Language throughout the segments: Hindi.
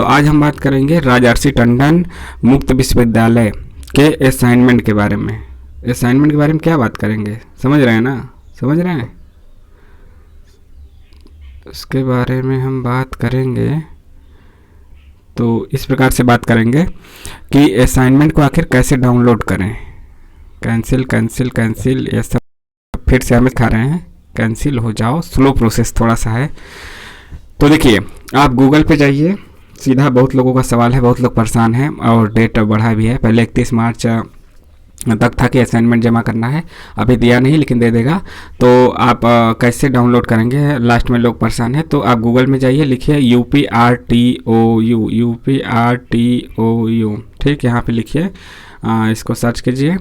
तो आज हम बात करेंगे राजर्षि टंडन मुक्त विश्वविद्यालय के असाइनमेंट के बारे में। असाइनमेंट के बारे में क्या बात करेंगे, समझ रहे हैं ना, समझ रहे हैं। उसके बारे में हम बात करेंगे तो इस प्रकार से बात करेंगे कि असाइनमेंट को आखिर कैसे डाउनलोड करें। कैंसिल कैंसिल कैंसिल, ये सब फिर से हमें खा रहे हैं, कैंसिल हो जाओ, स्लो प्रोसेस थोड़ा सा है। तो देखिए, आप गूगल पे जाइए सीधा, बहुत लोगों का सवाल है, बहुत लोग परेशान हैं और डेट बढ़ा भी है। पहले 31 मार्च तक था कि असाइनमेंट जमा करना है, अभी दिया नहीं लेकिन दे देगा। तो आप कैसे डाउनलोड करेंगे, लास्ट में लोग परेशान हैं। तो आप गूगल में जाइए, लिखिए UPRTOU, ठीक, यहाँ पे लिखिए, इसको सर्च कीजिए,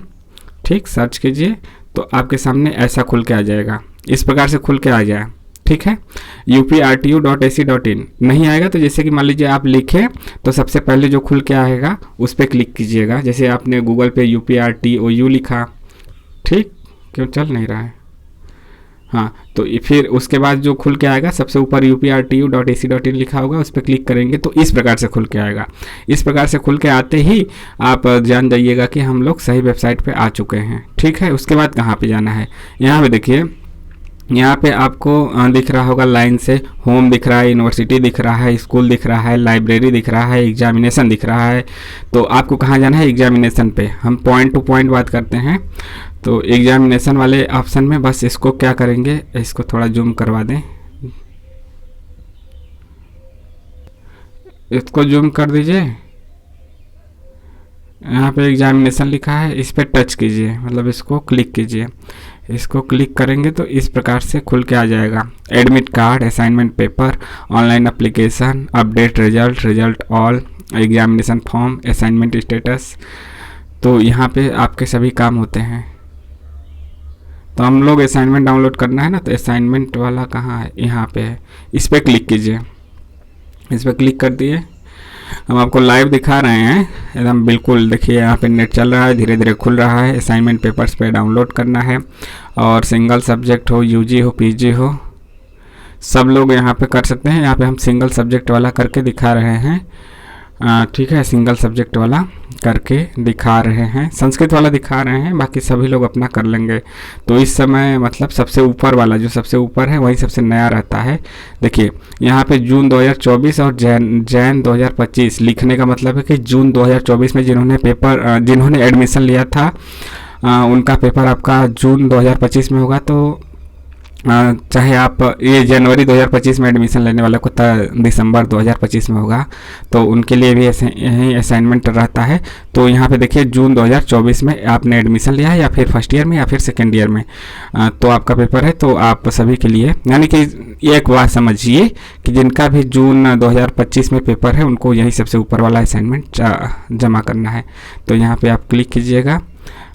ठीक, सर्च कीजिए तो आपके सामने ऐसा खुल के आ जाएगा, इस प्रकार से खुल के आ जाए, ठीक है। UPRTU.ac.in नहीं आएगा तो जैसे कि मान लीजिए आप लिखें तो सबसे पहले जो खुल के आएगा उस पर क्लिक कीजिएगा। जैसे आपने गूगल पे UPRTOU लिखा, ठीक, क्यों चल नहीं रहा है, हाँ, तो फिर उसके बाद जो खुल के आएगा सबसे ऊपर UPRTU.ac.in लिखा होगा, उस पर क्लिक करेंगे तो इस प्रकार से खुल के आएगा। इस प्रकार से खुल के आते ही आप जान जाइएगा कि हम लोग सही वेबसाइट पे आ चुके हैं, ठीक है। उसके बाद कहाँ पे जाना है, यहाँ पे देखिए, यहाँ पे आपको दिख रहा होगा लाइन से, होम दिख रहा है, यूनिवर्सिटी दिख रहा है, स्कूल दिख रहा है, लाइब्रेरी दिख रहा है, एग्जामिनेशन दिख रहा है। तो आपको कहाँ जाना है, एग्जामिनेशन पे। हम पॉइंट टू पॉइंट बात करते हैं तो एग्जामिनेशन वाले ऑप्शन में बस इसको क्या करेंगे, इसको थोड़ा जूम करवा दें, इसको जूम कर दीजिए। यहाँ पे एग्जामिनेशन लिखा है, इस पर टच कीजिए, मतलब इसको क्लिक कीजिए। इसको क्लिक करेंगे तो इस प्रकार से खुल के आ जाएगा। Admit card, assignment paper, online application, update result, result all, examination form, assignment status. तो यहाँ पे आपके सभी काम होते हैं। तो हम लोग असाइनमेंट डाउनलोड करना है ना, तो असाइनमेंट वाला कहाँ है, यहाँ पे है, इस पर क्लिक कीजिए। इस पर क्लिक कर दिए, हम आपको लाइव दिखा रहे हैं एकदम बिल्कुल। देखिए यहाँ पे नेट चल रहा है, धीरे धीरे खुल रहा है। असाइनमेंट पेपर्स पे डाउनलोड करना है और सिंगल सब्जेक्ट हो, यूजी हो, पीजी हो, सब लोग यहाँ पे कर सकते हैं। यहाँ पे हम सिंगल सब्जेक्ट वाला करके दिखा रहे हैं, ठीक है, सिंगल सब्जेक्ट वाला करके दिखा रहे हैं, संस्कृत वाला दिखा रहे हैं, बाकी सभी लोग अपना कर लेंगे। तो इस समय मतलब सबसे ऊपर वाला, जो सबसे ऊपर है वही सबसे नया रहता है। देखिए यहाँ पे जून 2024 और जैन 2025 लिखने का मतलब है कि जून 2024 में जिन्होंने एडमिशन लिया था उनका पेपर आपका जून 2025 में होगा। तो चाहे आप ये जनवरी 2025 में एडमिशन लेने वाले को दिसंबर 2025 में होगा, तो उनके लिए भी ऐसे यही असाइनमेंट रहता है। तो यहाँ पे देखिए जून 2024 में आपने एडमिशन लिया है, या फिर फर्स्ट ईयर में या फिर सेकेंड ईयर में, तो आपका पेपर है। तो आप सभी के लिए, यानी कि एक बात समझिए कि जिनका भी जून 2025 में पेपर है उनको यही सबसे ऊपर वाला असाइनमेंट जमा करना है। तो यहाँ पर आप क्लिक कीजिएगा,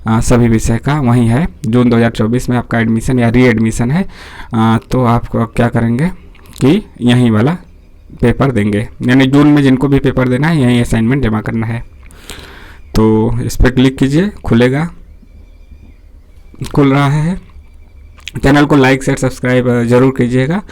सभी विषय का वही है। जून 2024 में आपका एडमिशन या री एडमिशन है, तो आप क्या करेंगे कि यही वाला पेपर देंगे, यानी जून में जिनको भी पेपर देना है यही असाइनमेंट जमा करना है। तो इस पर क्लिक कीजिए, खुलेगा, खुल रहा है। चैनल को लाइक शेयर सब्सक्राइब ज़रूर कीजिएगा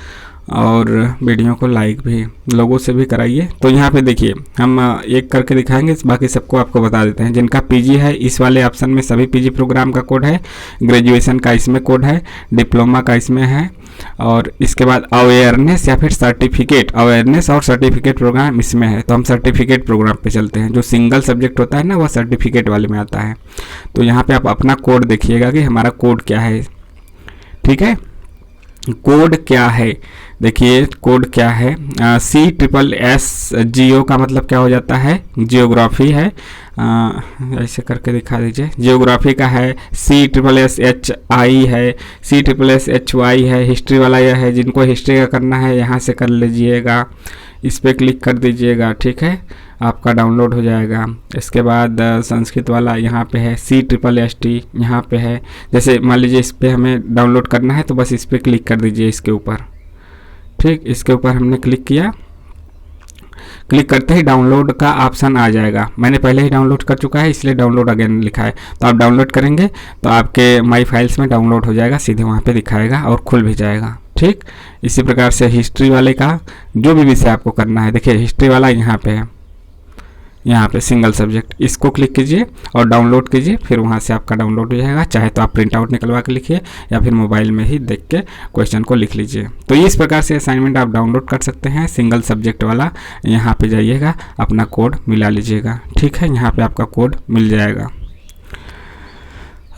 और वीडियो को लाइक भी लोगों से भी कराइए। तो यहाँ पे देखिए हम एक करके दिखाएंगे, बाकी सबको आपको बता देते हैं। जिनका पीजी है इस वाले ऑप्शन में सभी पीजी प्रोग्राम का कोड है, ग्रेजुएशन का इसमें कोड है, डिप्लोमा का इसमें है, और इसके बाद अवेयरनेस या फिर सर्टिफिकेट, अवेयरनेस और सर्टिफिकेट प्रोग्राम इसमें है। तो हम सर्टिफिकेट प्रोग्राम पे चलते हैं। जो सिंगल सब्जेक्ट होता है ना वह सर्टिफिकेट वाले में आता है। तो यहाँ पर आप अपना कोड देखिएगा कि हमारा कोड क्या है, ठीक है। कोड क्या है, देखिए कोड क्या है, CSSGO का मतलब क्या हो जाता है, जियोग्राफी है, ऐसे करके दिखा दीजिए। जियोग्राफी का है, CSSHI है, CSSHY है, हिस्ट्री वाला यह है, जिनको हिस्ट्री का करना है यहाँ से कर लीजिएगा, इस पर क्लिक कर दीजिएगा, ठीक है, आपका डाउनलोड हो जाएगा। इसके बाद संस्कृत वाला यहाँ पे है, CSST यहाँ पे है। जैसे मान लीजिए इस पर हमें डाउनलोड करना है तो बस इस पर क्लिक कर दीजिए, इसके ऊपर, ठीक, इसके ऊपर हमने क्लिक किया। क्लिक करते ही डाउनलोड का ऑप्शन आ जाएगा। मैंने पहले ही डाउनलोड कर चुका है इसलिए डाउनलोड अगेन लिखा है। तो आप डाउनलोड करेंगे तो आपके माई फाइल्स में डाउनलोड हो जाएगा, सीधे वहाँ पे दिखाएगा और खुल भी जाएगा। ठीक, इसी प्रकार से हिस्ट्री वाले का जो भी विषय आपको करना है, देखिए हिस्ट्री वाला यहाँ पे है, यहाँ पे सिंगल सब्जेक्ट, इसको क्लिक कीजिए और डाउनलोड कीजिए, फिर वहाँ से आपका डाउनलोड हो जाएगा। चाहे तो आप प्रिंट आउट निकलवा के लिखिए या फिर मोबाइल में ही देख के क्वेश्चन को लिख लीजिए। तो इस प्रकार से असाइनमेंट आप डाउनलोड कर सकते हैं, सिंगल सब्जेक्ट वाला। यहाँ पे जाइएगा, अपना कोड मिला लीजिएगा, ठीक है, यहाँ पे आपका कोड मिल जाएगा,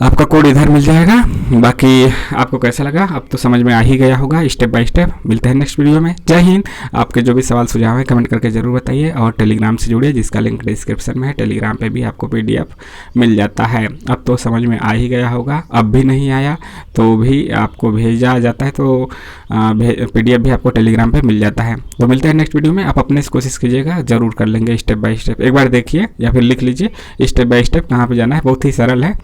आपका कोड इधर मिल जाएगा। बाकी आपको कैसा लगा, अब तो समझ में आ ही गया होगा स्टेप बाय स्टेप। मिलते हैं नेक्स्ट वीडियो में। जय हिंद। आपके जो भी सवाल सुझाव है कमेंट करके ज़रूर बताइए और टेलीग्राम से जुड़िए, जिसका लिंक डिस्क्रिप्शन में है। टेलीग्राम पे भी आपको PDF मिल जाता है। अब तो समझ में आ ही गया होगा, अब भी नहीं आया तो भी आपको भेजा जाता है, तो PDF भी आपको टेलीग्राम पर मिल जाता है। तो मिलते हैं नेक्स्ट वीडियो में। आप अपने से कोशिश कीजिएगा, ज़रूर कर लेंगे स्टेप बाय स्टेप। एक बार देखिए या फिर लिख लीजिए स्टेप बाय स्टेप कहाँ पर जाना है, बहुत ही सरल है,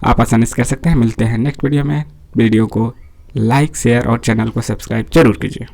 आप आसानी से कर सकते हैं। मिलते हैं नेक्स्ट वीडियो में। वीडियो को लाइक, शेयर और चैनल को सब्सक्राइब जरूर कीजिए।